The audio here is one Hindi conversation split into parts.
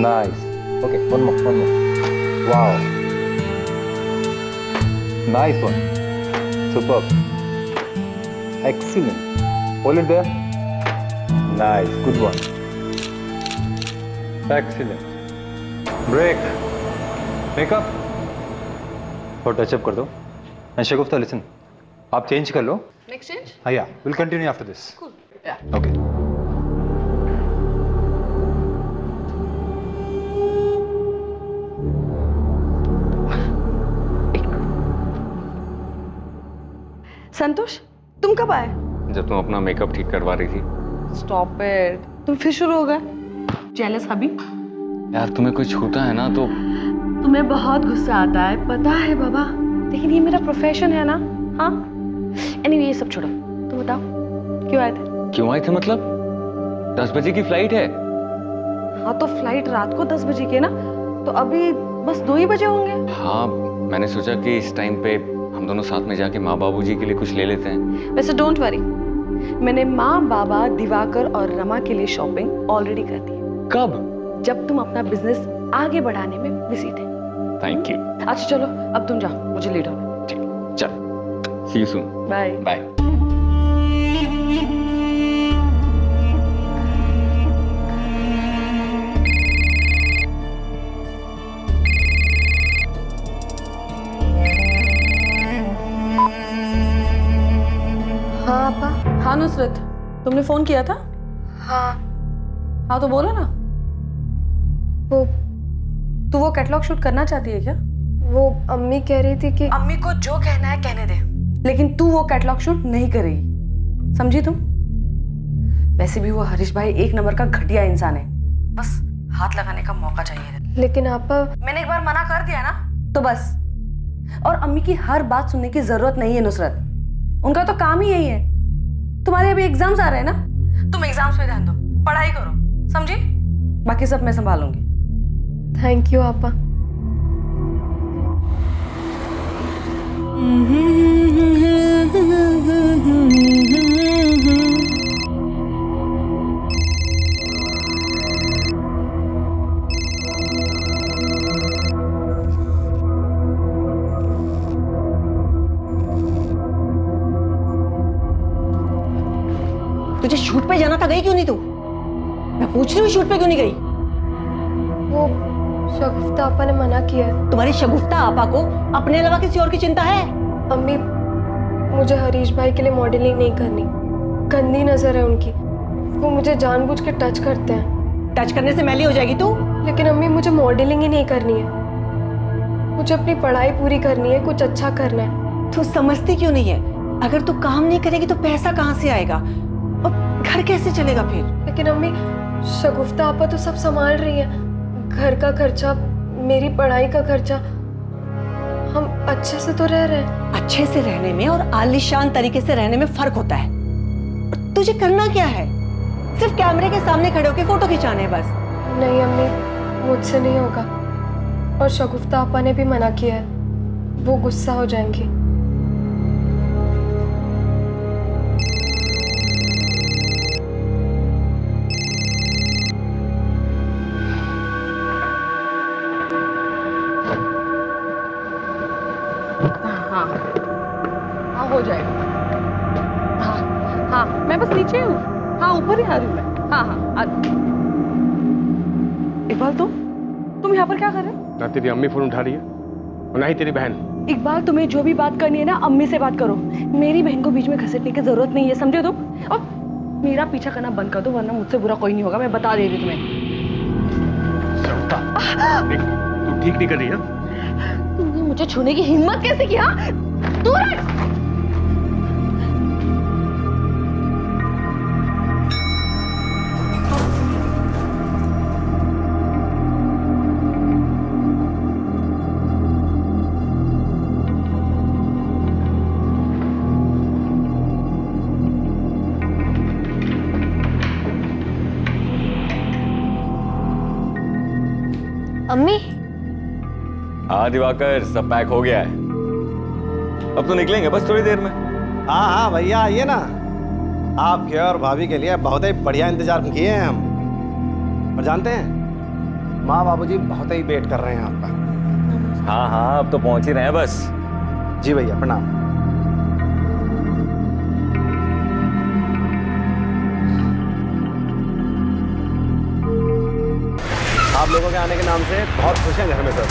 Nice. Okay, one more. Wow. Nice one. Superb. Excellent. Hold it there. Nice. Good one. Excellent. Break. Makeup. और टचअप कर दो. And Shagufta, listen. आप चेंज कर लो. Next change? हाँ, yeah. We'll continue after this. Cool. Yeah. Okay. संतोष, तुम कब आए? जब तुम अपना मेकअप ठीक करवा रही थी। Stop it. तुम फिर शुरू हो गए? Jealous हबी? यार तुम्हें कोई छूता है ना तो तुम्हें बहुत गुस्सा आता है, पता है बाबा, लेकिन ये मेरा प्रोफेशन है ना, हाँ? Anyway, ये सब छोड़ो, तुम बताओ, क्यों आए थे? क्यों आए थे मतलब? 10 बजे की फ्लाइट है। हाँ तो फ्लाइट रात को 10 बजे की है ना, तो अभी बस 2 ही बजे होंगे। हाँ, मैंने सोचा कि इस टाइम पे हम दोनों साथ में जाके माँ बाबूजी के लिए कुछ ले लेते हैं। वैसे डोंट वरी, मैंने माँ बाबा दिवाकर और रमा के लिए शॉपिंग ऑलरेडी कर दी। कब? जब तुम अपना बिजनेस आगे बढ़ाने में बिजी थे। Thank you. अच्छा चलो, अब तुम जाओ, मुझे लेट होगा। ठीक, चल। सी यू सून। बाय। बाय। हाँ आपा। हाँ नुसरत, तुमने फोन किया था? हाँ तो बोलो ना। तू वो कैटलॉग शूट करना चाहती है क्या? वो अम्मी कह रही थी कि अम्मी को जो कहना है कहने दे, लेकिन तू वो कैटलॉग शूट नहीं करेगी, समझी तुम? वैसे भी वो हरीश भाई एक नंबर का घटिया इंसान है, बस हाथ लगाने का मौका चाहिए। लेकिन आपा मैंने एक बार मना कर दिया ना तो बस। और अम्मी की हर बात सुनने की जरूरत नहीं है नुसरत, उनका तो काम ही यही है। तुम्हारे अभी एग्जाम्स आ रहे हैं ना, तुम एग्जाम्स पे ध्यान दो, पढ़ाई करो, समझी? बाकी सब मैं संभालूंगी। थैंक यू आपा। तुझे शूट पे जाना था, गई क्यों नहीं तू? मैं पूछ रही हूँ शूट पे क्यों नहीं गई? वो शगुफ्ता आपा ने मना किया है। तुम्हारी शगुफ्ता आपा को अपने अलावा किसी और की चिंता है? अम्मी, मुझे हरीश भाई के लिए मॉडलिंग नहीं करनी, गंदी नजर है उनकी, वो मुझे जानबूझ के टच करते हैं। टच करने से मैली हो जाएगी तू। लेकिन अम्मी, मुझे मॉडलिंग ही नहीं करनी है, मुझे अपनी पढ़ाई पूरी करनी है, कुछ अच्छा करना है। तू समझती क्यों नहीं है? अगर तू काम नहीं करेगी तो पैसा कहाँ से आएगा और घर कैसे चलेगा फिर? लेकिन अम्मी, शगुफ्ता आपा तो सब संभाल रही है, घर का खर्चा, मेरी पढ़ाई का खर्चा, हम अच्छे से तो रह रहे हैं। अच्छे से रहने में और आलीशान तरीके से रहने में फर्क होता है। और तुझे करना क्या है? सिर्फ कैमरे के सामने खड़े होकर फोटो खिंचाने हैं बस। नहीं अम्मी, मुझसे नहीं होगा, और शगुफ्ता आपा ने भी मना किया है, वो गुस्सा हो जाएंगी। हाँ हाँ हो जाएगा। हाँ हाँ मैं बस नीचे हूँ, हाँ ऊपर ही आ रही हूँ मैं। हाँ हाँ इकबाल, तुम यहाँ पर क्या कर रहे हो? ना तेरी अम्मी फोन उठा रही है और ना ही तेरी बहन। इकबाल, तुम्हें जो भी बात करनी है ना अम्मी से बात करो, मेरी बहन को बीच में घसीटने की जरूरत नहीं है, समझे तुम? और मेरा पीछा करना बंद कर दो, वरना मुझसे बुरा कोई नहीं होगा, मैं बता दे रही तुम्हें। तू ठीक नहीं कर रही है? तुमने मुझे छूने की हिम्मत कैसे किया? दूर हट! अम्मी, हाँ दिवाकर, सब पैक हो गया है, अब तो निकलेंगे बस थोड़ी देर में। हाँ हाँ भैया आइए ना, आपके और भाभी के लिए बहुत ही बढ़िया इंतजार किए हैं हम। और जानते हैं माँ बाबूजी बहुत ही वेट कर रहे हैं आपका। हाँ हाँ, अब तो पहुंच ही रहे हैं बस। जी भैया प्रणाम। आप लोगों के आने के नाम से बहुत खुश हैं घर में सर।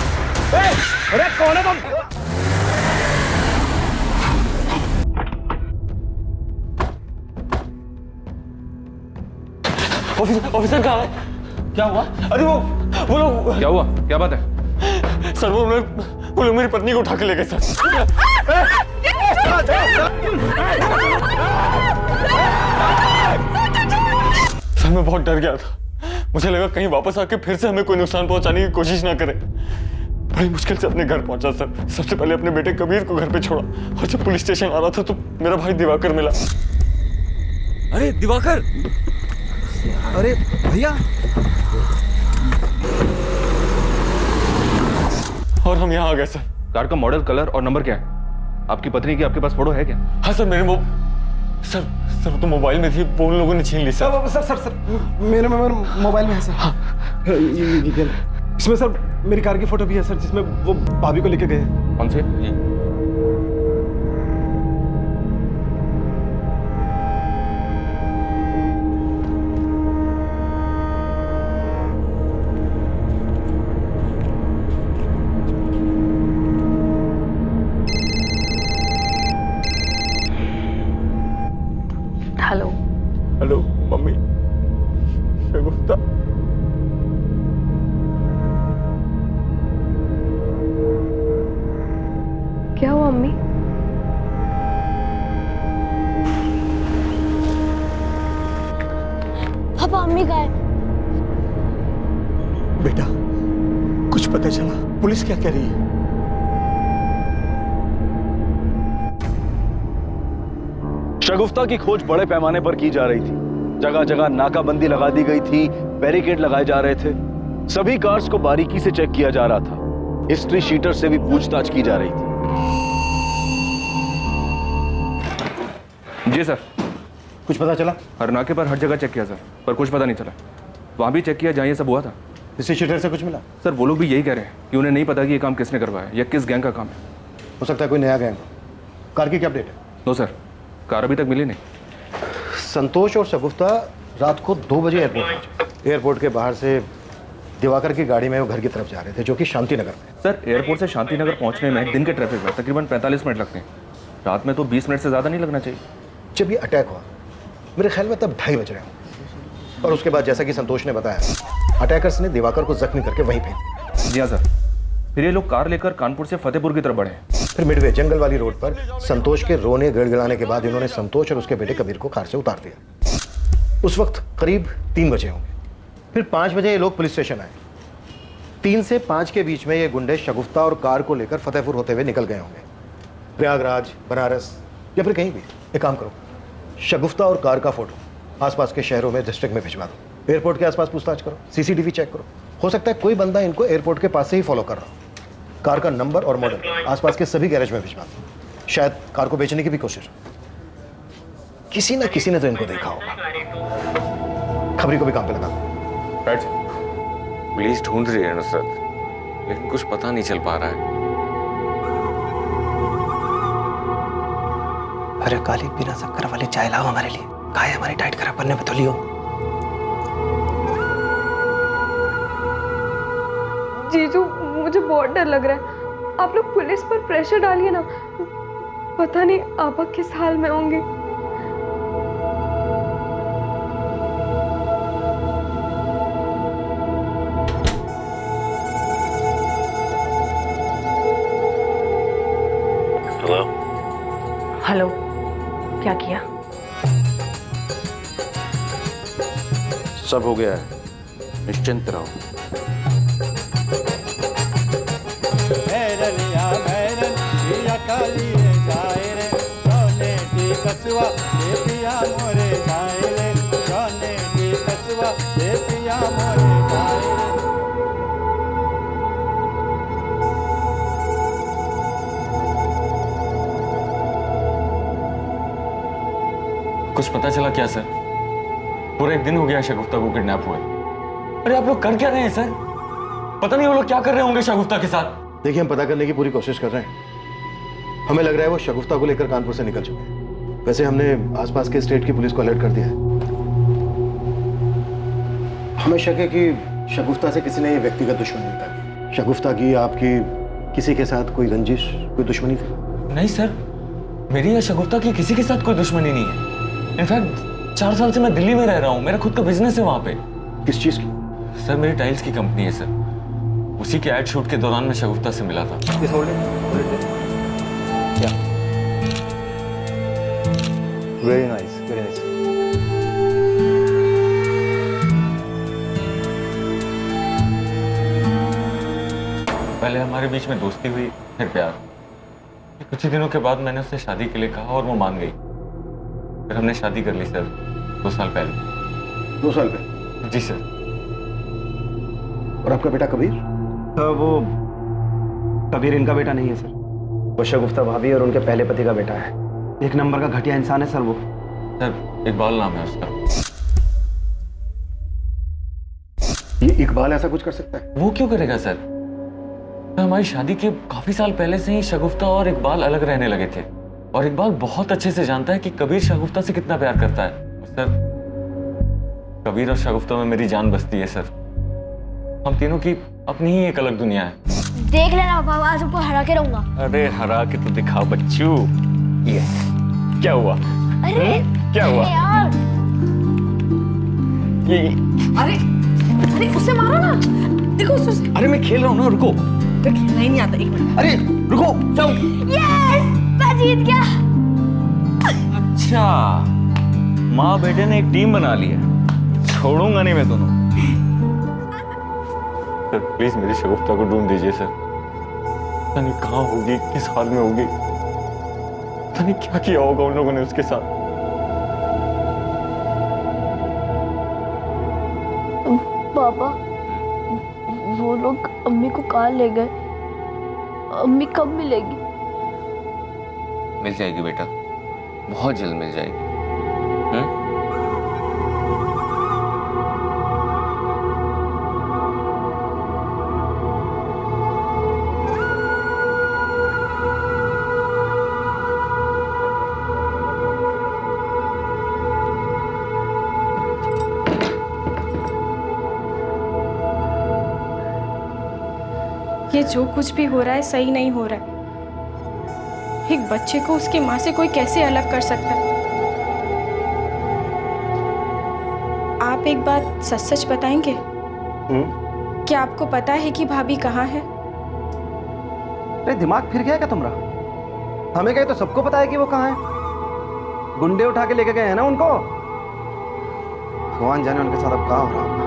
अरे कौन है तुम? ऑफिसर कहाँ है? क्या हुआ? अरे वो लोग। क्या हुआ? क्या बात है? सर वो लोग मेरी पत्नी को उठा के ले गए सर। सर मैं बहुत डर गया था। मुझे लगा कहीं वापस आके फिर से हमें कोई नुकसान पहुंचाने की कोशिश ना करे। बड़ी मुश्किल से अपने घर पहुंचा सर। सबसे पहले अपने बेटे कबीर को घर पे छोड़ा और जब पुलिस स्टेशन आ रहा था तो मेरा भाई दिवाकर मिला। अरे दिवाकर! अरे भैया! और हम यहाँ आ गए सर। कार का मॉडल, कलर और नंबर क्या है? आपकी पत्नी की आपके पास फोटो है क्या? हाँ सर, सर तो मोबाइल में थी, वो उन लोगों ने छीन ली सर। सर मेरे मोबाइल में है सर। हाँ। ये इसमें सर मेरी कार की फोटो भी है सर, जिसमें वो भाभी को लेके गए हैं। कौन से? हेलो। हेलो मम्मी, शगुफ्ता। क्या हुआ अम्मी? पापा अम्मी का है। बेटा कुछ पता चला? पुलिस क्या कह रही है? शगुफ्ता की खोज बड़े पैमाने पर की जा रही थी। जगह जगह नाकाबंदी लगा दी गई थी, बैरिकेड लगाए जा रहे थे, सभी कार्स को बारीकी से चेक किया जा रहा था, हिस्ट्री शीटर से भी पूछताछ की जा रही थी। जी सर। कुछ पता चला? हर नाके पर हर जगह चेक किया सर, पर कुछ पता नहीं चला। वहाँ भी चेक किया जहाँ ये सब हुआ था। हिस्ट्री शीटर से कुछ मिला? सर वो लोग भी यही कह रहे हैं कि उन्हें नहीं पता कि ये काम किसने करवाया या किस गैंग का काम है। हो सकता है कोई नया गैंग। कार की क्या अपडेट है? नो सर, कार अभी तक मिली नहीं। संतोष और शगुफ्ता रात को 2 बजे एयरपोर्ट पहुंचे। एयरपोर्ट के बाहर से दिवाकर की गाड़ी में वो घर की तरफ जा रहे थे, जो कि शांति नगर में। सर एयरपोर्ट से शांतिनगर पहुंचने में दिन के ट्रैफिक में तकरीबन 45 मिनट लगते हैं। रात में तो 20 मिनट से ज़्यादा नहीं लगना चाहिए। जब ये अटैक हुआ मेरे ख्याल में तब 2:30 बज रहे होंगे। और उसके बाद जैसा कि संतोष ने बताया, अटैकर्स ने दिवाकर को जख्मी करके वहीं फेंक दिया। जी हाँ सर। फिर ये लोग कार लेकर कानपुर से फतेहपुर की तरफ बढ़े। फिर मिडवे जंगल वाली रोड पर संतोष के रोने गिड़गिड़ाने के बाद इन्होंने संतोष और उसके बेटे कबीर को कार से उतार दिया। उस वक्त करीब 3 बजे होंगे। फिर 5 बजे ये लोग पुलिस स्टेशन आए। 3 से 5 के बीच में ये गुंडे शगुफ्ता और कार को लेकर फतेहपुर होते हुए निकल गए होंगे, प्रयागराज, बनारस या फिर कहीं भी। एक काम करो, शगुफ्ता और कार का फोटो आसपास के शहरों में डिस्ट्रिक्ट में भिजवा दो। एयरपोर्ट के आसपास पूछताछ करो, सीसीटीवी चेक करो। हो सकता है कोई बंदा इनको एयरपोर्ट के पास से ही फॉलो कर रहा हो। कार का नंबर और मॉडल आसपास के सभी गैरेज में भिजवा दो। शायद कार को बेचने की भी कोशिश हो। किसी ना किसी ने तो इनको देखा होगा। खबरी को भी काम पे लगा दो। पुलिस ढूंढ रही है नुसरत, लेकिन कुछ पता नहीं चल पा रहा है। अरे काली बिना शक्कर वाली चाय लाओ हमारे लिए। कहा है हमारी डाइट खराब करने बतौलियो। जीजू मुझे बहुत डर लग रहा है। आप लोग पुलिस पर प्रेशर डालिए ना, पता नहीं आपा किस हाल में होंगे। हेलो। क्या किया? सब हो गया है, निश्चिंत रहो। कुछ पता चला क्या सर? पूरा 1 दिन हो गया शगुफ्ता को किडनैप हुए। अरे आप लोग कर क्या रहे हैं सर? पता नहीं वो लोग क्या कर रहे होंगे शगुफ्ता के साथ। देखिए, हम पता करने की पूरी कोशिश कर रहे हैं। हमें लग रहा है वो शगुफ्ता को लेकर कानपुर से निकल चुके हैं। वैसे हमने आसपास के स्टेट की पुलिस को अलर्ट कर दिया है। हमें शक है कि शगुफ्ता से किसी ने ये व्यक्तिगत दुश्मनी निकाली। शगुफ्ता की, आपकी, किसी के साथ कोई रंजिश, कोई दुश्मनी थी? नहीं सर, मेरी या शगुफ्ता की किसी के साथ कोई दुश्मनी नहीं है। इनफैक्ट 4 साल से मैं दिल्ली में रह रहा हूँ, मेरा खुद का बिजनेस है वहाँ पे। किस चीज की? सर मेरी टाइल्स की कंपनी है सर। उसी के एड शूट के दौरान मैं शगुफ्ता से मिला था। Very nice, very nice. पहले हमारे बीच में दोस्ती हुई, फिर प्यार। कुछ ही दिनों के बाद मैंने उससे शादी के लिए कहा और वो मान गई। फिर हमने शादी कर ली सर 2 साल पहले। 2 साल पहले? जी सर। और आपका बेटा कबीर? वो कबीर इनका बेटा नहीं है सर। वो शगुफ्ता भाभी और उनके पहले पति का बेटा है। 1 नंबर का घटिया इंसान है सर वो। सर इकबाल नाम है उसका। ये इकबाल ऐसा कुछ कर सकता है? वो क्यों करेगा सर? तो हमारी शादी के काफी साल पहले से ही शगुफ्ता और इकबाल अलग रहने लगे थे और इकबाल बहुत अच्छे से जानता है कि कबीर शगुफ्ता से कितना प्यार करता है। सर कबीर और शगुफ्ता में मेरी जान बसती है सर। हम तीनों की अपनी ही एक अलग दुनिया है। देख लेना पापा, आज आपको हरा के रहूंगा। अरे हरा के तो दिखा बच्चू। यस। क्या हुआ? अरे क्या हुआ? अरे यार, ये अरे अरे उससे मारो ना, देखो उससे। अरे मैं खेल रहा हूँ ना, रुको। खेलना ही नहीं आता। 1 मिनट। अरे रुको, जाओ। यस, मैं जीत गया। अच्छा, माँ बेटे ने एक टीम बना ली है। छोड़ूंगा नहीं मैं दोनों। सर प्लीज मेरी शगुफ्ता को ढूंढ दीजिए सर। पता नहीं कहाँ होगी, किस हाल में होगी, पता नहीं क्या किया होगा उन लोगों ने उसके साथ। पापा, वो लोग अम्मी को कहाँ ले गए? अम्मी कब मिलेगी? मिल जाएगी बेटा, बहुत जल्द मिल जाएगी। हम्म? ये जो कुछ भी हो रहा है सही नहीं हो रहा है। एक बच्चे को उसकी माँ से कोई कैसे अलग कर सकता है? आप एक बात सच सच बताएंगे? क्या आपको पता है कि भाभी कहाँ है? अरे दिमाग फिर गया क्या तुम्हारा? हमें कहे तो सबको पता है कि वो कहाँ है। गुंडे उठा के लेके गए हैं ना उनको। भगवान जाने उनके साथ अब क्या हो रहा होगा।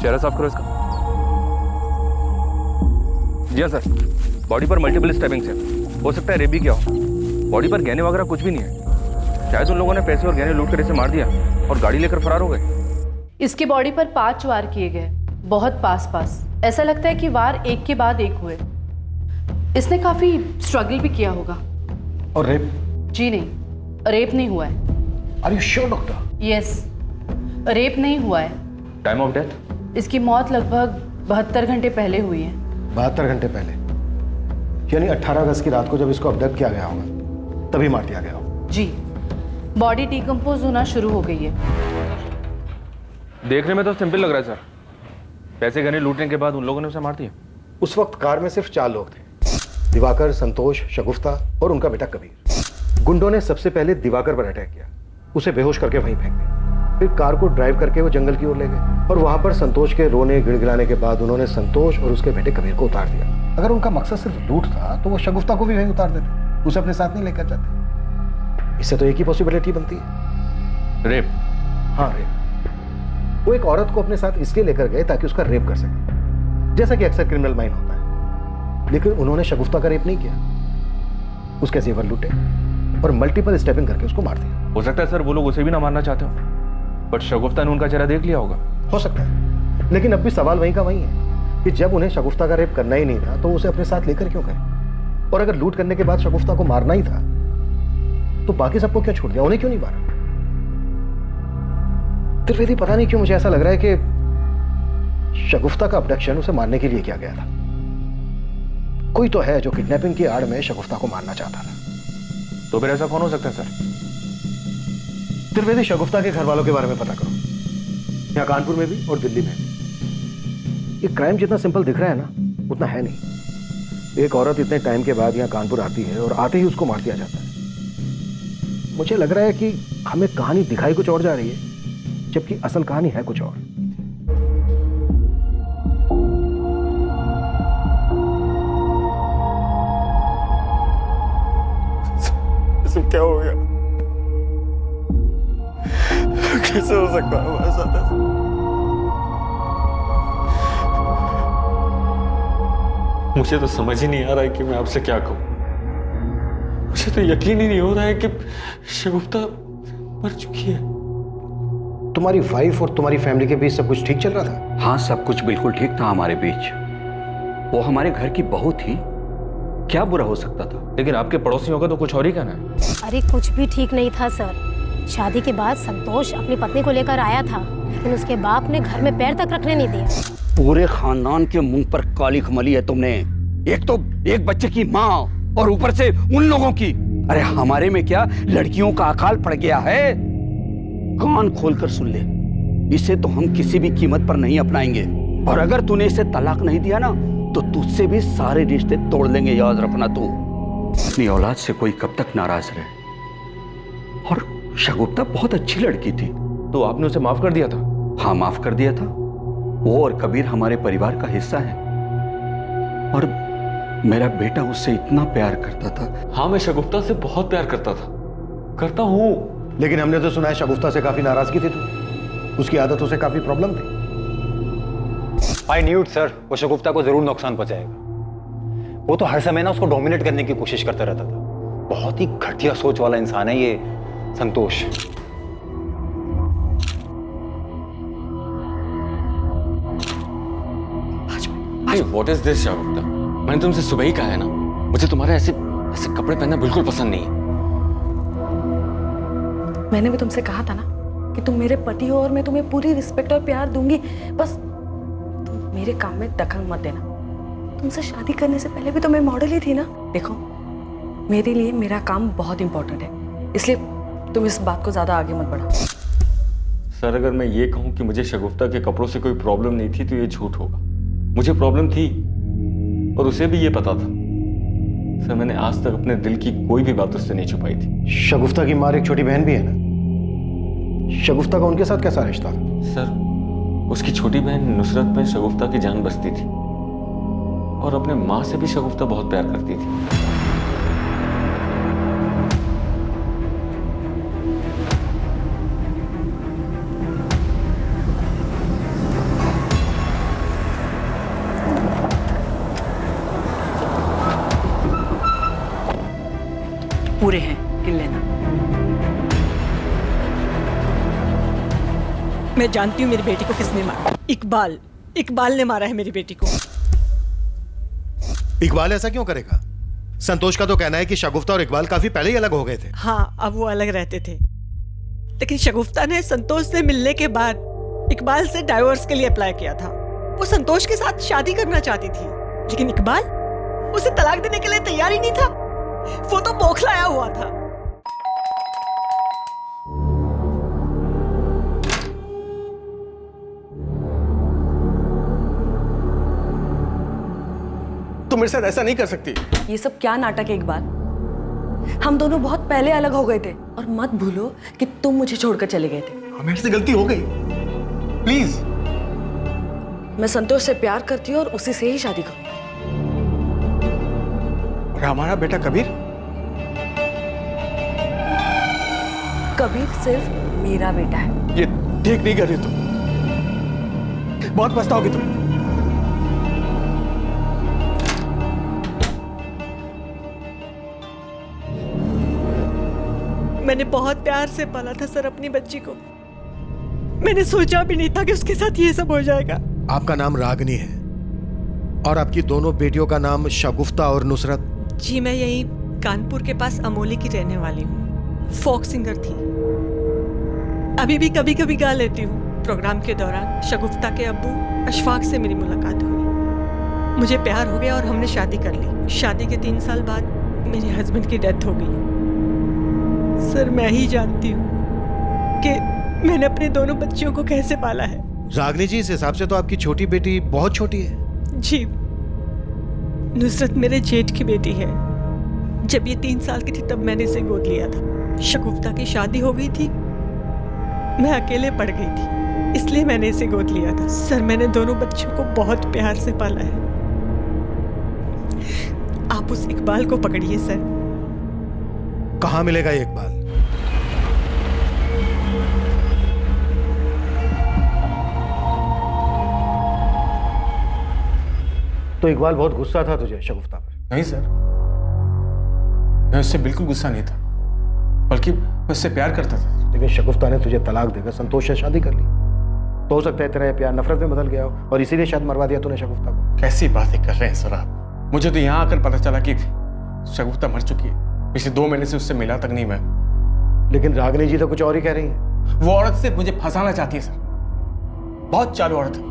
चेहरा साफ करो इसका। जी हाँ सर, बॉडी पर मल्टीपल स्टैबिंग्स है। हो सकता है रेप भी किया हो। बॉडी पर गहने वगैरह कुछ भी नहीं है। शायद उन लोगों ने पैसे और गहने लूट कर इसे मार दिया और गाड़ी लेकर फरार हो गए। इसकी बॉडी पर 5 वार किए गए, बहुत पास। ऐसा लगता है कि वार एक के बाद एक हुए। इसने काफी स्ट्रगल भी किया होगा। और रेप? जी नहीं, रेप नहीं हुआ है। Are you sure doctor? Yes, rape नहीं हुआ है। Time of death? इसकी मौत लगभग 72 घंटे पहले हुई है। 72 घंटे पहले? यानी 18 अगस्त की रात को जब इसको अबडक्ट किया गया होगा तभी मार दिया गया होगा। जी, बॉडी डिकम्पोज होना शुरू हो गई है। देखने में तो सिंपल लग रहा है सर। पैसे गहने लूटने के बाद उन लोगों ने उसे मार दिया। उस वक्त कार में सिर्फ 4 लोग थे, दिवाकर, संतोष, शगुफ्ता और उनका बेटा कबीर। गुंडों ने सबसे पहले दिवाकर पर अटैक किया, उसे बेहोश करके वहीं फेंक दिया। फिर कार को ड्राइव करके वो जंगल की ओर ले गए और वहां पर संतोष के रोने गिड़गिड़ाने के बाद उन्होंने संतोष और उसके बेटे कबीर को उतार दिया। अगर उनका मकसद सिर्फ लूट था तो वो शगुफ्ता को भी वहीं उतार देते, उसे अपने साथ नहीं लेकर जाते। इससे तो एक ही पॉसिबिलिटी बनती है, रेप। हाँ रेप। वो एक औरत को अपने साथ इसलिए लेकर गए ताकि उसका रेप कर सके, जैसा कि अक्सर क्रिमिनल माइंड होता है। लेकिन उन्होंने शगुफ्ता का रेप नहीं किया, उसके जेवर लूटे और मल्टीपल स्टेपिंग करके उसको मार दिया। हो सकता है सर वो लोग उसे भी ना मारना चाहते हो, बट शगुफ्ता ने उनका चेहरा देख लिया होगा। हो सकता है, लेकिन अब भी सवाल वहीं का वहीं है कि जब उन्हें शगुफ्ता का रेप करना ही नहीं था तो उसे अपने साथ लेकर क्यों गए? और अगर लूट करने के बाद शगुफ्ता को मारना ही था तो बाकी सबको क्यों छोड़ दिया, उन्हें क्यों नहीं मारा? त्रिवेदी, पता नहीं क्यों मुझे ऐसा लग रहा है कि शगुफ्ता का अबडक्शन उसे मारने के लिए किया गया था। कोई तो है जो किडनैपिंग की आड़ में शगुफ्ता को मारना चाहता था। तो फिर ऐसा कौन हो सकता है सर? त्रिवेदी, शगुफ्ता के घर वालों के बारे में पता करो, यहाँ कानपुर में भी और दिल्ली में भी। ये क्राइम जितना सिंपल दिख रहा है ना, उतना है नहीं। एक औरत इतने टाइम के बाद यहाँ कानपुर आती है और आते ही उसको मार दिया जाता है। मुझे लग रहा है कि हमें कहानी दिखाई कुछ और जा रही है, जबकि असल कहानी है कुछ और। सब क्या हो गया? कैसे हो सकता है हमारे साथ ऐसा? मुझे तो समझ ही नहीं आ रहा है कि मैं आपसे क्या कहूं। मुझे तो यकीन ही नहीं हो रहा है कि शगुफ्ता मर चुकी है। तुम्हारी वाइफ और तुम्हारी फैमिली के बीच सब कुछ ठीक चल रहा था? हाँ, सब कुछ बिल्कुल ठीक था हमारे बीच। वो हमारे घर की बहू थी, क्या बुरा हो सकता था? लेकिन आपके पड़ोसियों का तो कुछ और ही कहना है। अरे कुछ भी ठीक नहीं था सर। शादी के बाद संतोष अपनी पत्नी को लेकर आया था, लेकिन उसके बाप ने घर में पैर तक रखने नहीं दिया। पूरे खानदान के मुंह पर काली खमली है तुमने। एक तो एक बच्चे की माँ और ऊपर से उन लोगों की। अरे हमारे में क्या लड़कियों का अकाल पड़ गया है? कान खोलकर सुन ले, इसे तो हम किसी भी कीमत पर नहीं अपनाएंगे। और अगर तूने इसे तलाक नहीं दिया ना तो तुझसे भी सारे रिश्ते तोड़ लेंगे, याद रखना। तू अपनी औलाद से कोई कब तक नाराज रहे। और शगुफ्ता बहुत अच्छी लड़की थी। तो आपने उसे माफ कर दिया था? हाँ, माफ कर दिया था। वो और कबीर हमारे परिवार का हिस्सा है और मेरा बेटा उससे इतना प्यार करता था। हाँ, मैं शगुफ्ता से बहुत प्यार करता था, करता हूँ। लेकिन हमने तो सुना है शगुफ्ता से काफी नाराजगी थी तुम्हें, उसकी आदतों से काफी प्रॉब्लम थी। आई न्यू इट सर, वो शगुफ्ता को जरूर नुकसान पहुंचाएगा। वो तो हर समय ना उसको डोमिनेट करने की कोशिश करता रहता था। बहुत ही घटिया सोच वाला इंसान है ये संतोष। व्हाट इज दिस शगुफ्ता? मैंने तुमसे सुबह ही कहा है ना, मुझे तुम्हारे ऐसे ऐसे कपड़े पहनना बिल्कुल पसंद नहीं है। मैंने भी तुमसे कहा था ना कि तुम मेरे पति हो और मैं तुम्हें पूरी रिस्पेक्ट और प्यार दूंगी, बस तुम मेरे काम में दखल मत देना। तुमसे शादी करने से पहले भी तो मैं मॉडल ही थी ना। देखो, मेरे लिए मेरा काम बहुत इंपॉर्टेंट है, इसलिए तुम इस बात को ज्यादा आगे मत बढ़ाओ। सर, अगर मैं ये कहूं कि मुझे शगुफ्ता के कपड़ों से कोई प्रॉब्लम नहीं थी तो ये झूठ होगा। मुझे प्रॉब्लम थी और उसे भी ये पता था। सर, मैंने आज तक अपने दिल की कोई भी बात उससे नहीं छुपाई थी। शगुफ्ता की माँ एक छोटी बहन भी है ना, शगुफ्ता का उनके साथ कैसा रिश्ता था? सर, उसकी छोटी बहन नुसरत में शगुफ्ता की जान बसती थी और अपने माँ से भी शगुफ्ता बहुत प्यार करती थी। पूरे हैं, गिन लेना। मैं जानती हूँ मेरी बेटी को किसने मारा। इकबाल, इकबाल ने मारा है मेरी बेटी को। इकबाल ऐसा क्यों करेगा? संतोष का तो कहना है कि शगुफ्ता और इकबाल काफी पहले ही अलग हो गए थे। हाँ, अब वो अलग रहते थे, लेकिन शगुफ्ता ने संतोष से मिलने के बाद इकबाल से डाइवोर्स के लिए अप्लाई किया था। वो संतोष के साथ शादी करना चाहती थी, लेकिन इकबाल उसे तलाक देने के लिए तैयार ही नहीं था। वो तो बौखलाया हुआ था। तुम मेरे साथ ऐसा नहीं कर सकती। ये सब क्या नाटक है इकबाल? हम दोनों बहुत पहले अलग हो गए थे और मत भूलो कि तुम मुझे छोड़कर चले गए थे। मेरे से गलती हो गई, प्लीज। मैं संतोष से प्यार करती हूँ और उसी से ही शादी करूँ। और हमारा बेटा कबीर? कबीर सिर्फ मेरा बेटा है। ये ठीक नहीं कर रही तुम। बहुत पछताओगे तुम। मैंने बहुत प्यार से पाला था सर अपनी बच्ची को। मैंने सोचा भी नहीं था कि उसके साथ ये सब हो जाएगा। आपका नाम रागनी है और आपकी दोनों बेटियों का नाम शगुफ्ता और नुसरत। जी मैं यही कानपुर के पास अमोली की रहने वाली हूँ। फोक सिंगर थी। अभी भी कभी कभी गा लेती हूँ। प्रोग्राम के दौरान शगुफ्ता के अब्बू अशफाक से मेरी मुलाकात हुई। मुझे प्यार हो गया और हमने शादी कर ली। शादी के 3 साल बाद मेरे हस्बैंड की डेथ हो गई। सर मैं ही जानती हूँ कि मैंने अपने दोनों बच्चियों को कैसे पाला है। रागनी जी, इस हिसाब से तो आपकी छोटी बेटी बहुत छोटी है। जी, नुसरत मेरे जेठ की बेटी है। जब ये 3 साल की थी तब मैंने इसे गोद लिया था। शगुफ्ता की शादी हो गई थी, मैं अकेले पड़ गई थी, इसलिए मैंने इसे गोद लिया था। सर मैंने दोनों बच्चों को बहुत प्यार से पाला है। आप उस इकबाल को पकड़िए सर। कहाँ मिलेगा ये इकबाल? तो इकबाल बहुत गुस्सा था तुझे शगुफ्ता पर? नहीं सर, मैं उससे बिल्कुल गुस्सा नहीं था, बल्कि मैं उससे प्यार करता था। लेकिन शगुफ्ता ने तुझे तलाक देकर संतोष से शादी कर ली, तो हो सकता है तेरा ये प्यार नफरत में बदल गया हो और इसीलिए शायद मरवा दिया तूने शगुफ्ता को। कैसी बातें कर रहे हैं सर आप? मुझे तो यहाँ आकर पता चला कि शगुफ्ता मर चुकी है। पिछले 2 महीने से उससे मिला तक नहीं मैं। लेकिन रागनी जी तो कुछ और ही कह रही है। वो औरत सिर्फ मुझे फंसाना चाहती है सर। बहुत चालू औरत है,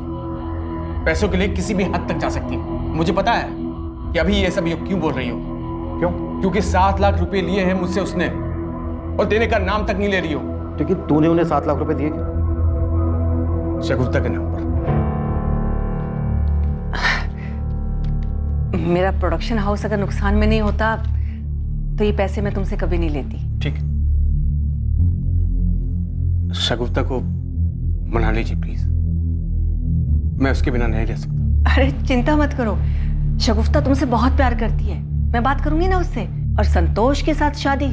पैसों के लिए किसी भी हद तक जा सकती है। मुझे पता है कि अभी ये सब क्यों बोल रही हो। क्यों? क्योंकि 7 लाख रुपए लिए हैं मुझसे उसने और देने का नाम तक नहीं ले रही हो। लेकिन तूने उन्हें 7 लाख रुपए दिए क्यों? शगुफ्ता के नाम पर। मेरा प्रोडक्शन हाउस अगर नुकसान में नहीं होता तो ये पैसे मैं तुमसे कभी नहीं लेती। ठीक है, शगुफ्ता को मना लीजिए प्लीज। मैं उसके बिना नहीं रह सकता। अरे चिंता मत करो, शगुफ्ता तुमसे बहुत प्यार करती है। मैं बात करूंगी ना उससे, और संतोष के साथ शादी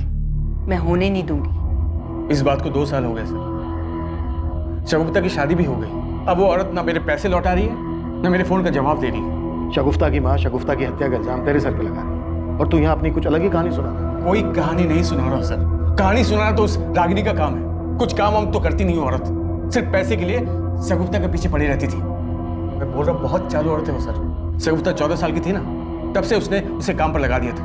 मैं होने नहीं दूंगी। इस बात को 2 साल हो गए सर। शगुफ्ता की शादी भी हो गई। अब वो औरत ना मेरे पैसे लौटा रही है ना मेरे फोन का जवाब दे रही है। शगुफ्ता की माँ शगुफ्ता की हत्या का इल्जाम तेरे सर पे लगा रही है और तू यहाँ अपनी कुछ अलग ही कहानी सुना रहा है। कोई कहानी नहीं सुना रहा सर। कहानी सुनाना तो उस रागिनी का काम है। कुछ काम हम तो करती नहीं औरत, सिर्फ पैसे के लिए शगुफ्ता के पीछे पड़ी रहती थी। मैं बोल रहा हूँ बहुत चालू औरत है वो सर। शगुफ्ता 14 साल की थी ना, तब से उसने उसे काम पर लगा दिया था।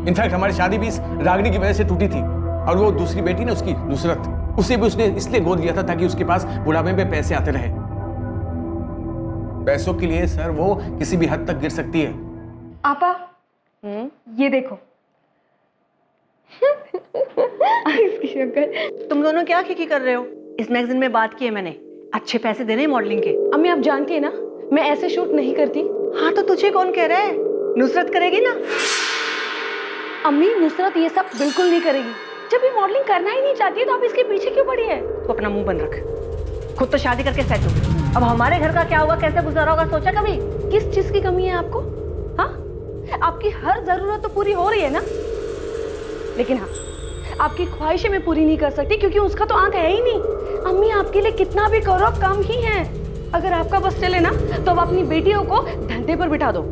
इनफैक्ट हमारी शादी भी इस रागिनी की वजह से टूटी थी। और वो दूसरी बेटी ना उसकी नुसरत, उसे भी उसने इसलिए गोद लिया था ताकि उसके पास बुढ़ापे में पैसे आते रहे। पैसों के लिए सर वो किसी भी हद तक गिर सकती है। आपा ये देखो। इसकी शक्ल। तुम दोनों क्या खिकी कर रहे हो? इस मैगजीन में बात की है मैंने, अच्छे पैसे देने मॉडलिंग के। अम्मी आप जानती है ना मैं ऐसे शूट नहीं करती। हाँ तो तुझे कौन कह रहा है? नुसरत करेगी ना। अम्मी नुसरत ये सब बिल्कुल नहीं करेगी। जब ये मॉडलिंग करना ही नहीं चाहती है तो आप इसके पीछे क्यों पड़ी है? तो अपना मुंह बंद रख। खुद तो शादी करके सेट हो। अब हमारे घर का क्या होगा, कैसे गुजारा होगा, सोचा कभी? किस चीज की कमी है आपको? हाँ, आपकी हर जरूरत तो पूरी हो रही है ना। लेकिन हाँ, आपकी ख्वाहिशें मैं पूरी नहीं कर सकती क्योंकि उसका तो आंख है ही नहीं। अम्मी आपके लिए कितना भी करो कम ही है। अगर आपका बस चले ना तो अब अपनी बेटियों को धंधे पर बिठा दो।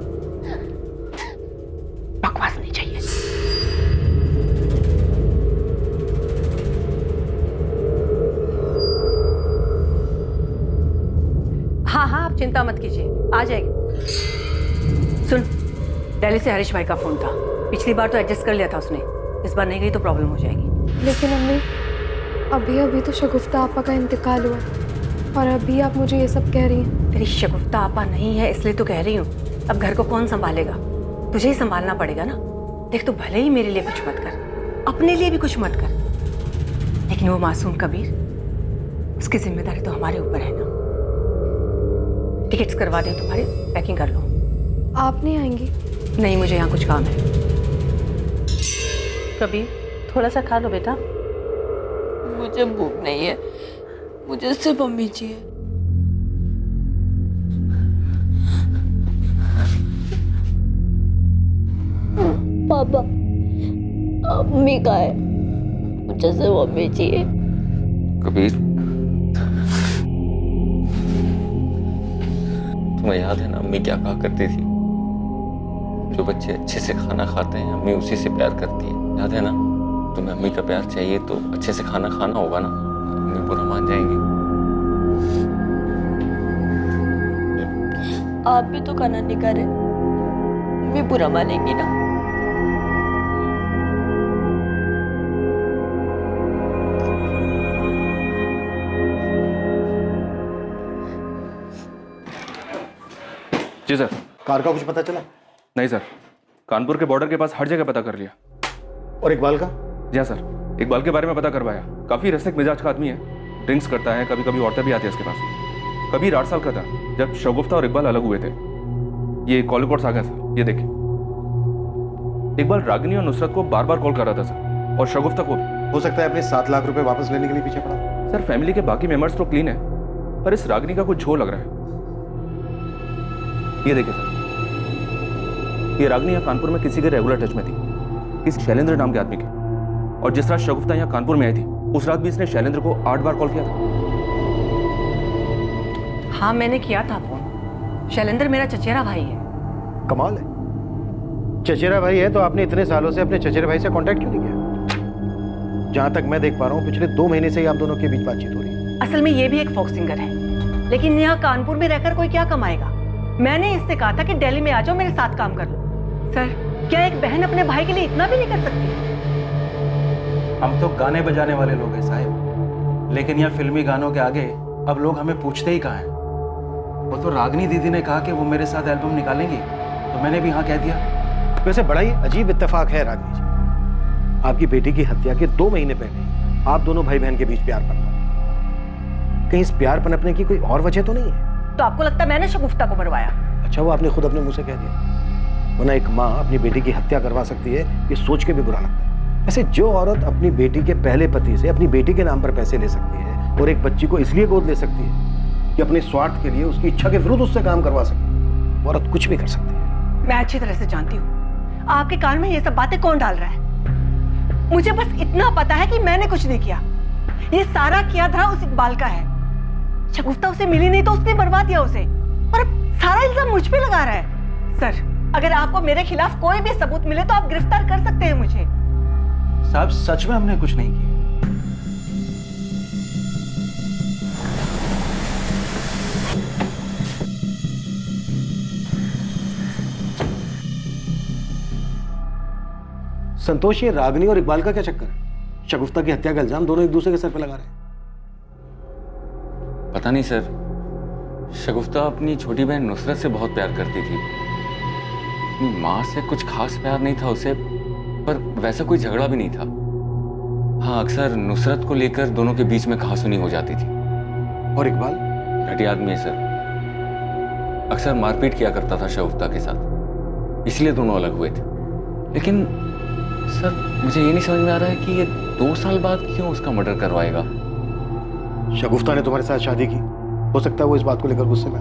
बकवास नहीं चाहिए। हाँ हाँ आप चिंता मत कीजिए, आ जाएगी। सुन, दिल्ली से हरीश भाई का फोन था। पिछली बार तो एडजस्ट कर लिया था उसने, इस बार नहीं गई तो प्रॉब्लम हो जाएगी। लेकिन अम्मी अभी अभी तो शगुफ्ता आपा का इंतकाल हुआ और अभी आप मुझे ये सब कह रही हैं। तेरी शगुफ्ता आपा नहीं है इसलिए तो कह रही हूँ। अब घर को कौन संभालेगा? तुझे ही संभालना पड़ेगा ना। देख तू भले ही मेरे लिए कुछ मत कर, अपने लिए भी कुछ मत कर, लेकिन वो मासूम कबीर, उसकी जिम्मेदारी तो हमारे ऊपर है ना। टिकट्स करवा दे तुम्हारी, पैकिंग कर लो। आप नहीं आएंगी? नहीं, मुझे यहाँ कुछ काम है। कबीर थोड़ा सा खा लो बेटा। मुझे भूख नहीं है, मुझे सिर्फ अम्मी चाहिए। पापा अम्मी का है, मुझे सिर्फ अम्मी चाहिए। कबीर तुम्हें याद है ना अम्मी क्या कहा करती थी? जो बच्चे अच्छे से खाना खाते हैं अम्मी उसी से प्यार करती है, याद है ना? तुम्हें अम्मी का प्यार चाहिए तो अच्छे से खाना खाना होगा ना, अम्मी बुरा मान जाएंगी। आप भी तो खाना नहीं खा रहे, मैं बुरा मानेंगी ना? जी सर। कार का कुछ पता चला? नहीं सर, कानपुर के बॉर्डर के पास हर जगह पता कर लिया। और इकबाल का? जी हाँ सर, इकबाल के बारे में पता करवाया। काफी रसिक मिजाज का आदमी है, ड्रिंक्स करता है, कभी कभी औरतें भी आती है उसके पास। कभी 8 साल का था जब शगुफ्ता और इकबाल अलग हुए थे। ये कॉल रिकॉर्ड्स आ गए सर, ये देखिए। इकबाल रागिनी और नुसरत को बार बार कॉल कर रहा था सर, और शगुफ्ता को भी। हो सकता है अपने 7 लाख रुपए वापस लेने के लिए पीछे पड़ा। सर फैमिली के बाकी मेंबर्स तो क्लीन है, पर इस रागिनी का कुछ झोल लग रहा है। ये देखिए सर, ये रागिनी यहाँ कानपुर में किसी के रेगुलर टच में थी, किसी शैलेंद्र नाम के आदमी के। और जिस रात शगुफ्ता यहाँ कानपुर में आई थी, उस रात भी इसने शैलेंद्र को 8 बार कॉल किया था। हाँ मैंने किया था फोन। शैलेंद्र मेरा चचेरा भाई है। कमाल है, चचेरा भाई है तो आपने इतने सालों से अपने चचेरे भाई से कांटेक्ट क्यों नहीं किया? जहां तक मैं देख पा रहा हूँ पिछले 2 महीने से ही आप दोनों के बीच बातचीत हो रही है। असल में ये भी एक फोक सिंगर है, लेकिन यहाँ कानपुर में रहकर कोई क्या कमाएगा। मैंने इससे कहा था कि दिल्ली में आ जाओ, मेरे साथ काम कर लो। सर क्या एक बहन अपने भाई के लिए इतना भी नहीं कर सकती? हम तो गाने बजाने वाले लोग हैं साहिब, लेकिन यहाँ फिल्मी गानों के आगे अब लोग हमें पूछते ही कहाँ हैं। वो तो रागिनी दीदी ने कहा कि वो मेरे साथ एल्बम निकालेंगी, तो मैंने भी हाँ कह दिया। वैसे बड़ा ही अजीब इत्तेफाक है रागिनी जी, आपकी बेटी की हत्या के 2 महीने पहले आप दोनों भाई बहन के बीच प्यार पनपा। कहीं इस प्यार पनपने की कोई और वजह तो नहीं है? तो आपको लगता है मैंने शगुफ्ता को मरवाया? अच्छा वो आपने खुद अपने मुंह से कह दिया, वरना एक माँ अपनी बेटी की हत्या करवा सकती है, ये सोच के भी बुरा लगता है। वैसे जो औरत अपनी बेटी के पहले पति से अपनी बेटी के नाम पर पैसे ले सकती है और एक बच्ची को इसलिए गोद ले सकती है कि अपने स्वार्थ के लिए उसकी इच्छा के विरुद्ध उससे काम करवा सके, वो औरत कुछ भी कर सकती है। मैं अच्छी तरह से जानती हूँ आपके कान में ये सब बातें कौन डाल रहा है। मुझे बस इतना पता है कि मैंने कुछ नहीं किया, ये सारा किया धरा उस इकबाल का है। शगुफ्ता उसे मिली नहीं तो उसने मरवा दिया उसे, और सारा इल्जाम मुझ पे लगा रहा है। सर अगर आपको मेरे खिलाफ कोई भी सबूत मिले तो आप गिरफ्तार कर सकते हैं मुझे। साहब सच में हमने कुछ नहीं किया। संतोष ये रागिनी और इकबाल का क्या चक्कर है? शगुफ्ता की हत्या का इल्जाम दोनों एक दूसरे के सर पे लगा रहे हैं। पता नहीं सर, शगुफ्ता अपनी छोटी बहन नुसरत से बहुत प्यार करती थी। अपनी माँ से कुछ खास प्यार नहीं था उसे, पर वैसा कोई झगड़ा भी नहीं था। हाँ अक्सर नुसरत को लेकर दोनों के बीच में कहासुनी हो जाती थी। और इकबाल? घटिया आदमी है सर, अक्सर मारपीट किया करता था शगुफ्ता के साथ, इसलिए दोनों अलग हुए थे। लेकिन सर मुझे ये नहीं समझ में आ रहा है कि ये 2 साल बाद क्यों उसका मर्डर करवाएगा। शगुफ्ता ने तुम्हारे साथ शादी की, हो सकता है वो इस बात को लेकर गुस्से में।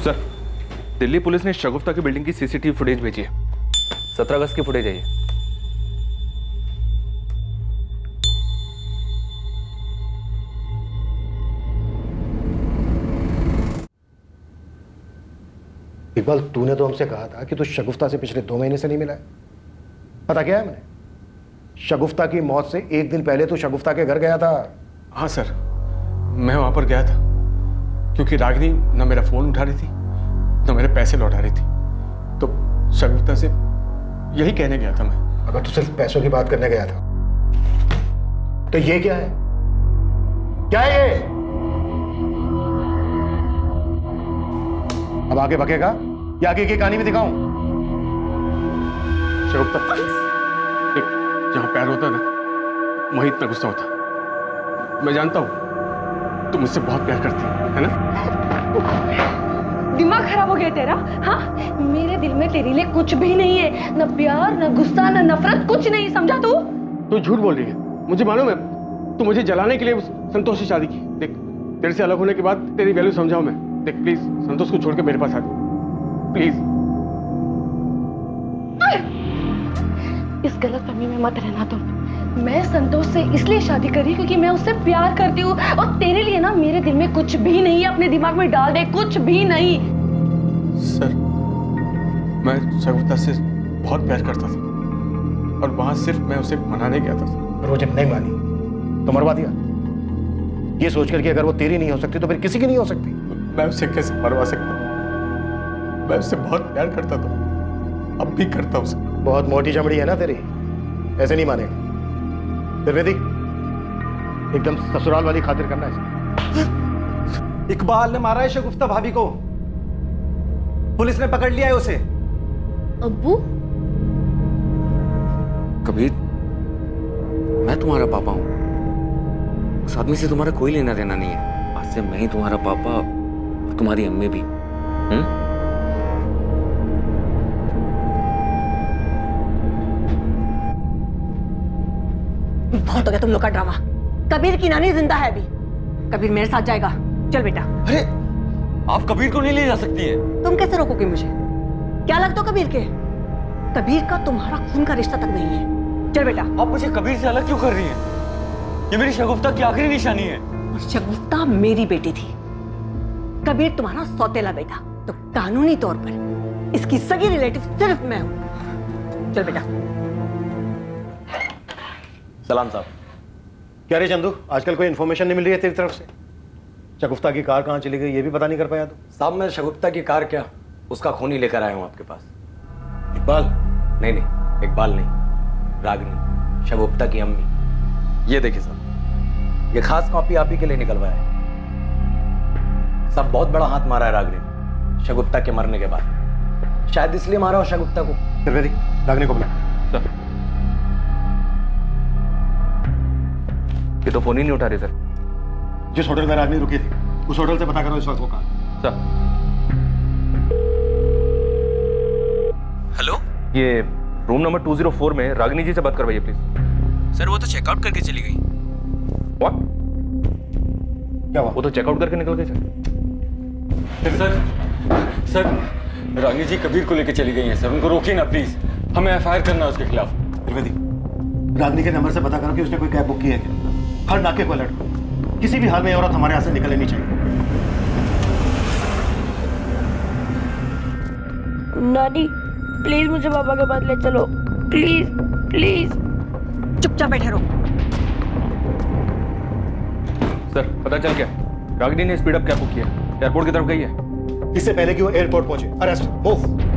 सर दिल्ली पुलिस ने शगुफ्ता की बिल्डिंग की सीसीटीवी फुटेज भेजी है। 17 अगस्त की फुटेज है ये। इकबाल तूने तो हमसे कहा था कि तू शगुफ्ता से पिछले 2 महीने से नहीं मिला है। पता क्या है मैंने? शगुफ्ता की मौत से 1 दिन पहले तो शगुफ्ता के घर गया था। हाँ सर, मैं वहां पर गया था क्योंकि रागिनी न मेरा फोन उठा रही थी न मेरे पैसे लौटा रही थी, तो शगुफ्ता से यही कहने गया था मैं। अगर तू सिर्फ पैसों की बात करने गया था तो ये क्या है? क्या है ये? अब आगे भगेगा या आगे की कहानी भी दिखाऊं? शगुफ्ता, जहां पैर होता ना वहीं इतना गुस्सा होता। मैं जानता हूं तुम मुझसे बहुत प्यार करती है ना? दिमाग खराब हो गया तेरा? हाँ मेरे दिल में तेरे लिए कुछ भी नहीं है, न प्यार न गुस्सा न नफरत, कुछ नहीं, समझा तू? तू झूठ बोल रही है, मुझे मालूम है। तू मुझे जलाने के लिए उस संतोष से शादी की। देख तेरे से अलग होने के बाद तेरी वैल्यू समझाऊं मैं। देख प्लीज संतोष को छोड़ के मेरे पास आ जा प्लीज। इस गलतफहमी में मत रहना तुम। मैं संतोष से इसलिए शादी करी क्योंकि मैं उससे प्यार करती हूँ, और तेरे लिए ना मेरे दिल में कुछ भी नहीं है, अपने दिमाग में डाल दे, कुछ भी नहीं। सर, मैं शगुफ्ता से बहुत प्यार करता था और वहां सिर्फ मैं उसे मनाने गया था। और वो जब नहीं मानी तो मरवा दिया, ये सोचकर कि अगर वो तेरी नहीं हो सकती तो फिर किसी की नहीं हो सकती। मैं उसे कैसे मरवा सकता? मैं उससे बहुत प्यार करता था, अब भी करता हूं उसे। बहुत मोटी चमड़ी है ना तेरी, ऐसे नहीं मानेगा। त्रिवेदी, एकदम ससुराल वाली खातिर करना है। इकबाल ने मारा है शगुफ्ता भाभी को, पुलिस ने पकड़ लिया है उसे। अब्बू, कबीर, मैं तुम्हारा पापा हूं, उस आदमी से तुम्हारा कोई लेना देना नहीं है। आज से मैं ही तुम्हारा पापा और तुम्हारी अम्मी भी। बहुत हो गया तुम लोग का ड्रामा। कबीर की नानी जिंदा है अभी, कबीर मेरे साथ जाएगा। चल बेटा। अरे आप कबीर को नहीं ले जा सकती हैं। तुम कैसे रोकोगे मुझे? क्या लगता हो कबीर के? कबीर का तुम्हारा खून का रिश्ता तक नहीं है। चल बेटा। आप मुझे कबीर से अलग क्यों कर रही हैं? ये मेरी शगुफ्ता की आखिरी निशानी है। और शगुफ्ता मेरी बेटी थी, कबीर तुम्हारा सौतेला बेटा, तो कानूनी तौर पर इसकी सगी रिलेटिव सिर्फ मैं हूं। चल बेटा। सलाम साहब। क्या रे चंदू, आजकल कोई इन्फॉर्मेशन नहीं मिल रही है तेरी तरफ से? शगुफ्ता की कार कहाँ चली गई ये भी पता नहीं कर पाया तू? साहब, मैं शगुफ्ता की कार क्या, उसका खून ही लेकर आया हूं आपके पास। इकबाल? नहीं, इकबाल नहीं, रागिनी, शगुफ्ता की अम्मी। ये देखिए साहब, ये खास कॉपी आप ही के लिए निकलवाया है। सब बहुत बड़ा हाथ मारा है रागिनी ने शगुफ्ता के मरने के बाद, शायद इसलिए मारा हो शगुफ्ता को। त्रिवेदी, रागिनी को बुला। सर, ये तो फोन ही नहीं उठा रही सर। जिस होटल में रागिनी रुकी थी उस होटल से पता करो इस वक्त वो कहाँ। सर, हेलो, ये रूम नंबर 204 में रागिनी जी से बात करवाइए प्लीज। सर वो तो चेकआउट करके चली गई। व्हाट? क्या हुआ? वो तो चेकआउट करके निकल गई सर। सर, रानी जी कबीर को लेकर चली गई हैं सर, उनको रोकिए ना प्लीज, हमें एफआईआर करना है उसके खिलाफ। त्रिवेदी, रागिनी के नंबर से पता करो कि उसने कोई कैब बुक की है क्या। हर नाके को अलर्ट करो, किसी भी हाल में औरत हमारे यहाँ से निकल लेनी चाहिए। नानी प्लीज मुझे पापा के पास ले चलो, प्लीज प्लीज। चुपचाप बैठे रहो। सर, पता चल क्या, रागिनी ने स्पीड अप कैब बुक किया, एयरपोर्ट की तरफ गई है। इससे पहले कि वो एयरपोर्ट पहुंचे, अरेस्ट, मूव।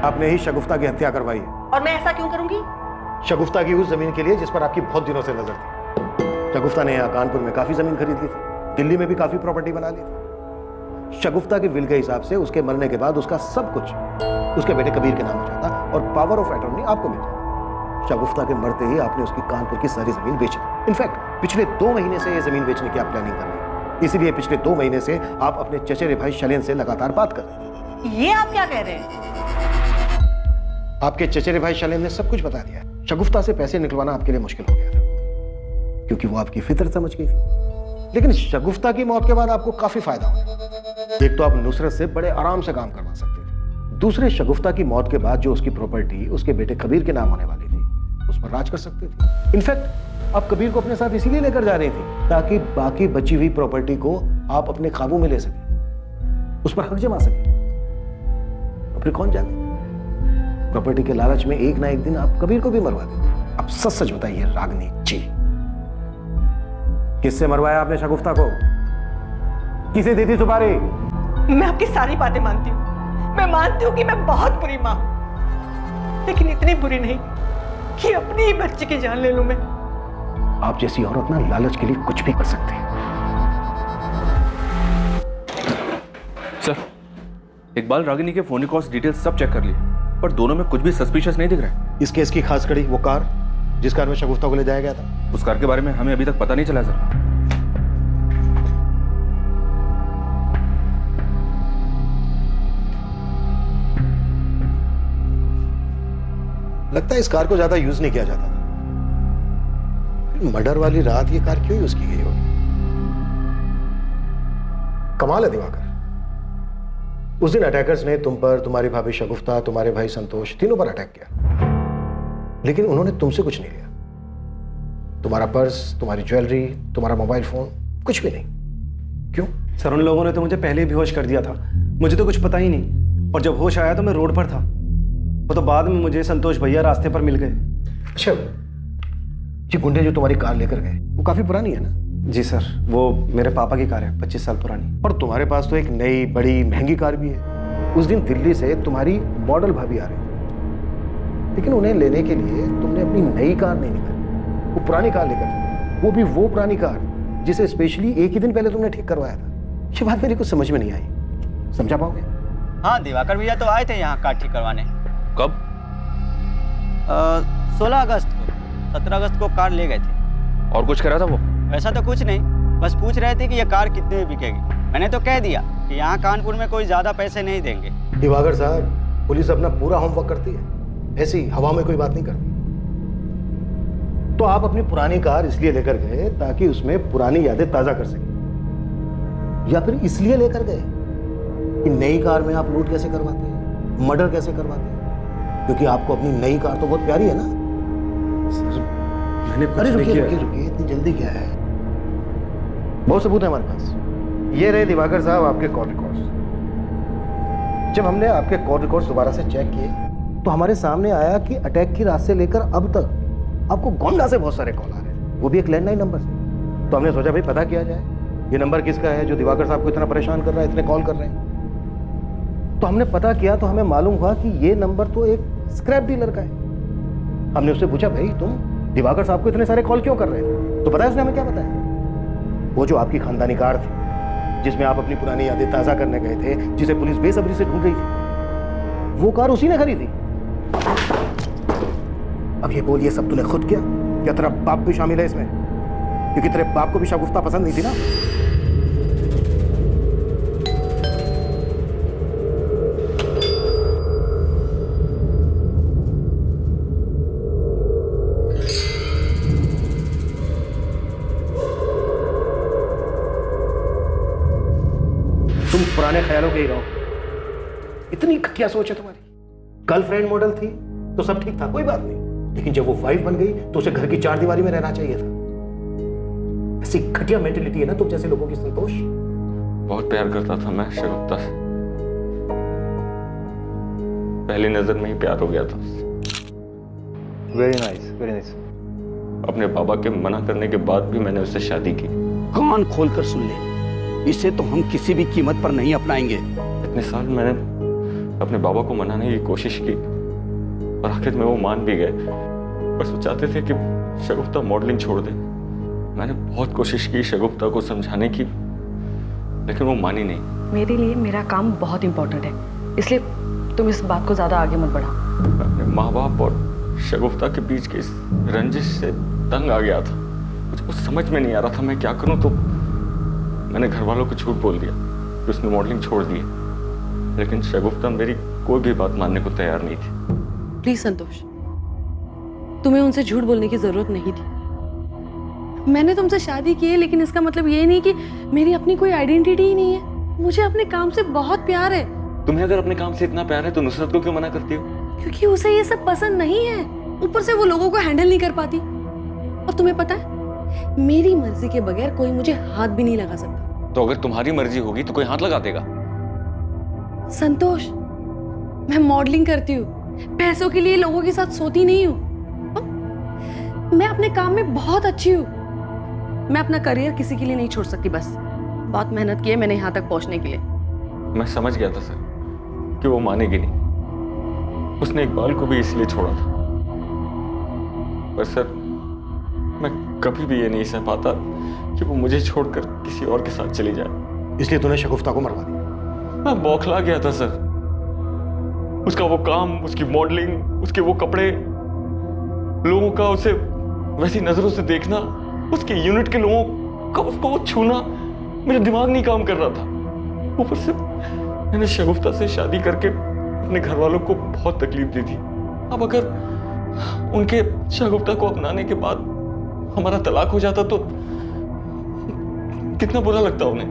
आपने ही शगुफ्ता की हत्या करवाई है। और मैं ऐसा क्यों करूंगी? शगुफ्ता की उस जमीन के लिए जिस पर आपकी बहुत दिनों से नजर थी। शगुफ्ता ने यहाँ कानपुर में काफी जमीन खरीद ली थी, दिल्ली में भी काफी प्रॉपर्टी बना ली थी। शगुफ्ता की विल के हिसाब से उसके मरने के बाद उसका सब कुछ उसके बेटे कबीर के नाम हो जाता और पावर ऑफ अटॉर्नी आपको मिल जाता। शगुफ्ता के मरते ही आपने उसकी कानपुर की सारी जमीन बेच दी। इनफैक्ट पिछले 2 महीने से ये जमीन बेचने की आप प्लानिंग कर रहे हैं, इसीलिए पिछले 2 महीने से आप अपने चचेरे भाई शैलेंद्र से लगातार बात कर रहे हैं। ये आप क्या कह रहे हैं? आपके चचेरे भाई शैलेंद्र ने सब कुछ बता दिया। शगुफ्ता से पैसे निकलवाना आपके लिए मुश्किल हो गया था क्योंकि वो आपकी फितरत समझ गई थी, लेकिन शगुफ्ता की मौत के बाद आपको काफी फायदा हुआ। एक तो आप नुसरत से बड़े आराम से काम करवा सकते थे, दूसरे शगुफ्ता की मौत के बाद जो उसकी प्रॉपर्टी उसके बेटे कबीर के नाम होने वाली थी उस पर राज कर सकते थे। इनफैक्ट आप कबीर को अपने साथ इसीलिए लेकर जा रही थी ताकि बाकी बची हुई प्रॉपर्टी को आप अपने काबू में ले सके, उस पर हक जमा सके। तो फिर कौन जाने, प्रॉपर्टी के लालच में एक ना एक दिन आप कबीर को भी मरवा देते। अब सच सच बताइए रागिनी जी, किससे मरवाया आपने शगुफ्ता को? किसे दी थी सुपारी? मैं आपकी सारी बातें मानती हूँ, मैं मानती हूँ कि मैं बहुत बुरी माँ हूँ, लेकिन इतनी बुरी नहीं कि अपनी ही बच्चे की जान ले लूं मैं। आप जैसी औरत ना लालच के लिए कुछ भी कर सकते हैं। सर, इकबाल रागिनी के फोन कॉल्स डिटेल्स सब चेक कर लिए, पर दोनों में कुछ भी सस्पिशियस नहीं दिख रहा है। इस केस की खास कड़ी वो कार जिस कार में शगुफ्ता को ले जाया गया था, उस कार के बारे में हमें अभी तक पता नहीं चला सर। लगता है इस कार को ज्यादा यूज नहीं किया जाता था। मर्डर वाली रात ये कार क्यों यूज की गई होगी? कमाल है दिवाकर, उस दिन अटैकर्स ने तुम पर, तुम्हारी भाभी शगुफ्ता, तुम्हारे भाई संतोष, तीनों पर अटैक किया, लेकिन उन्होंने तुमसे कुछ नहीं लिया। तुम्हारा पर्स, तुम्हारी ज्वेलरी, तुम्हारा मोबाइल फोन, कुछ भी नहीं। क्यों? सर उन लोगों ने तो मुझे पहले ही बेहोश कर दिया था, मुझे तो कुछ पता ही नहीं, और जब होश आया तो मैं रोड पर था। वो तो बाद में मुझे संतोष भैया रास्ते पर मिल गए। अच्छा, ये गुंडे जो तुम्हारी कार लेकर गए वो काफी पुरानी है ना? जी सर, वो मेरे पापा की कार है, 25 साल पुरानी। और तुम्हारे पास तो एक नई बड़ी महंगी कार भी है। उस दिन दिल्ली से तुम्हारी मॉडल भाभी आ रही थी, लेकिन उन्हें लेने के लिए तुमने अपनी नई कार नहीं निकाली, वो पुरानी कार लेकर, वो भी वो पुरानी कार जिसे स्पेशली एक ही दिन पहले तुमने ठीक करवाया था। ये बात मेरी कुछ समझ में नहीं आई, समझा पाओगे? हाँ, दिवाकर भैया तो आए थे यहाँ कार ठीक करवाने। कब? 16 अगस्त को। 17 अगस्त को कार ले गए थे। और कुछ कह रहा था वो? वैसा तो कुछ नहीं, बस पूछ रहे थे कि ये कार कितने में बिकेगी। मैंने तो कह दिया कि यहाँ कानपुर में कोई ज्यादा पैसे नहीं देंगे। दिवाकर साहब, पुलिस अपना पूरा होमवर्क करती है, ऐसी हवा में कोई बात नहीं करती। तो आप अपनी पुरानी कार इसलिए लेकर गए ताकि उसमें पुरानी यादें ताजा कर सकें, या फिर इसलिए लेकर गए कि नई कार में आप लूट कैसे करवाते हैं, मर्डर कैसे करवाते हैं? क्योंकि आपको अपनी नई कार तो बहुत प्यारी है ना? सर मैंने कुछ अरे नहीं रुकिए किया। रुकिए रुकिए, इतनी जल्दी क्या है? बहुत सबूत है हमारे पास। ये रहे दिवाकर साहब आपके कॉल रिकॉर्ड्स। जब हमने आपके कॉल रिकॉर्ड्स दोबारा से चेक किए तो हमारे सामने आया कि अटैक की रात से लेकर अब तक आपको गोंडा से बहुत सारे कॉल आ रहे हैं, वो भी एक लैंडलाइन नंबर से। तो हमने सोचा भाई पता किया जाए ये नंबर किसका है जो दिवाकर साहब को इतना परेशान कर रहा है, इतने कॉल कर रहे हैं। तो हमने पता किया तो हमें मालूम हुआ कि ये नंबर तो एक स्क्रैप डीलर का है। हमने उससे पूछा भाई तुम दिवाकर साहब को इतने सारे कॉल क्यों कर रहे थे? तो पता है उसने हमें क्या बताया? वो जो आपकी खानदानी कार थी जिसमें आप अपनी पुरानी यादें ताजा करने गए थे, जिसे पुलिस बेसब्री से ढूंढ रही थी, वो कार उसी ने खरीदी। अब ये बोल, ये सब तूने खुद किया? क्या तेरा बाप भी शामिल है इसमें? क्योंकि तेरे बाप को भी शगुफ्ता पसंद नहीं थी ना? तुम पुराने ख्यालों के ही रहो। इतनी घटिया सोच है तुम्हारी। गर्लफ्रेंड मॉडल थी तो सब ठीक था, कोई बात नहीं, लेकिन जब वो वाइफ बन गई तो उसे घर की चार दीवारी में रहना चाहिए था। ऐसी घटिया मेंटेलिटी है ना तुम जैसे लोगों की, संतोष। बहुत प्यार करता था मैं शगुफ्ता से, पहली नजर में ही प्यार हो गया था। Very nice, very nice. अपने बाबा के मना करने के बाद भी मैंने उससे शादी की। कान खोलकर सुन ले, इसे तो हम किसी भी कीमत पर नहीं अपनाएंगे। इतने साल मैंने अपने बाबा को मनाने की कोशिश की और आखिर में वो मान भी गए। बस वो चाहते थे कि शगुफ्ता मॉडलिंग छोड़ दे। मैंने बहुत कोशिश की शगुफ्ता को समझाने की, लेकिन वो मानी नहीं। मेरे लिए मेरा काम बहुत इंपॉर्टेंट है, इसलिए तुम इस बात को ज्यादा आगे मत बढ़ाओ। अपने माँ बाप और शगुफ्ता के बीच के इस रंजिश से तंग आ गया था। मुझे कुछ समझ में नहीं आ रहा था मैं क्या करूं, तो मैंने घर वालों को झूठ बोल दिया कि उसने मॉडलिंग छोड़ दी, लेकिन शगुफ्ता मेरी कोई भी बात मानने को तैयार नहीं थी। प्लीज संतोष, तुम्हें उनसे झूठ बोलने की जरूरत नहीं थी। मैंने तुमसे शादी की है, लेकिन इसका मतलब ये नहीं कि मेरी अपनी कोई आइडेंटिटी ही नहीं है। मुझे अपने काम से बहुत प्यार है। तुम्हें अगर अपने काम से इतना प्यार है तो नुसरत को क्यों मना करती हो? क्योंकि उसे ये सब पसंद नहीं है, ऊपर से वो लोगों को हैंडल नहीं कर पाती। और तुम्हें पता है, मेरी मर्जी के बगैर कोई मुझे हाथ भी नहीं लगा सकता। तो अगर तुम्हारी मर्जी होगी तो कोई हाथ लगा देगा? संतोष, मैं मॉडलिंग करती हूँ, पैसों के लिए लोगों के साथ सोती नहीं हूँ। मैं अपने काम में बहुत अच्छी हूँ। मैं अपना करियर किसी के लिए नहीं छोड़ सकती। बस बहुत मेहनत की है मैंने यहाँ तक पहुँचने के लिए। मैं समझ गया था सर कि वो मानेगी नहीं। उसने इकबाल को भी इसलिए छोड़ा था, पर सर मैं कभी भी ये नहीं सह पाता कि वो मुझे छोड़कर किसी और के साथ चली जाए। इसलिए तूने शगुफ्ता को मरवा दिया? मैं बौखला गया था सर। उसका वो काम, उसकी मॉडलिंग, उसके वो कपड़े, लोगों का उसे वैसी नजरों से देखना, उसके यूनिट के लोगों का उसको वो छूना, मेरा दिमाग नहीं काम कर रहा था। ऊपर से मैंने शगुफ्ता से शादी करके अपने घर वालों को बहुत तकलीफ दी थी। अब अगर उनके शगुफ्ता को अपनाने के बाद हमारा तलाक हो जाता तो कितना बुरा लगता उन्हें।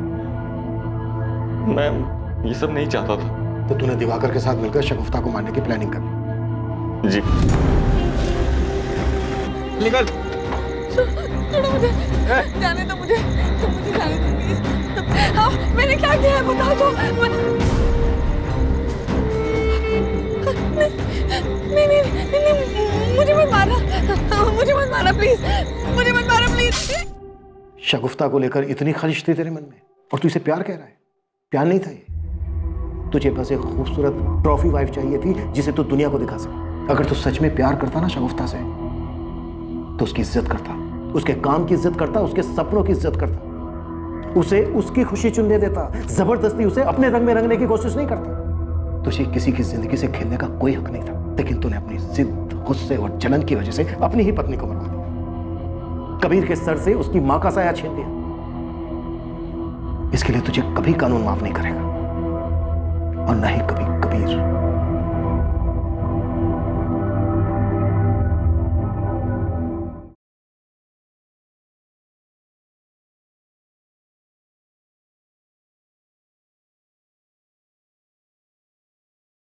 मैं ये सब नहीं चाहता था। तो तूने दिवाकर के साथ मिलकर शगुफ्ता को मारने की प्लानिंग कर? जी। निकल। छोड़ो मुझे, जाने दो मुझे जाने दो प्लीज। हाँ, मैंने क्या किया है बताओ तो। नहीं, मुझे मत मारना प्लीज, मुझे मत मारना प्लीज। शगुफ्ता को लेकर इतनी खलिश थी तेरे मन में और तू इसे प्यार कह रहा है? प्यार नहीं था ये, तुझे बस एक खूबसूरत ट्रॉफी वाइफ चाहिए थी जिसे तू दुनिया को दिखा सके। अगर तू सच में प्यार करता ना शगुफ्ता से तो उसकी इज्जत करता, उसके काम की इज्जत करता, उसके सपनों की इज्जत करता, उसे उसकी खुशी चुनने देता, जबरदस्ती उसे अपने रंग में रंगने की कोशिश नहीं करता। तुझे किसी की जिंदगी से खेलने का कोई हक नहीं था, लेकिन तूने अपनी जिद, गुस्से और जलन की वजह से अपनी ही पत्नी को मरवा दिया। कबीर के सर से उसकी मां का साया छीन लिया। इसके लिए तुझे कभी कानून माफ नहीं करेगा और न ही कभी कबीर।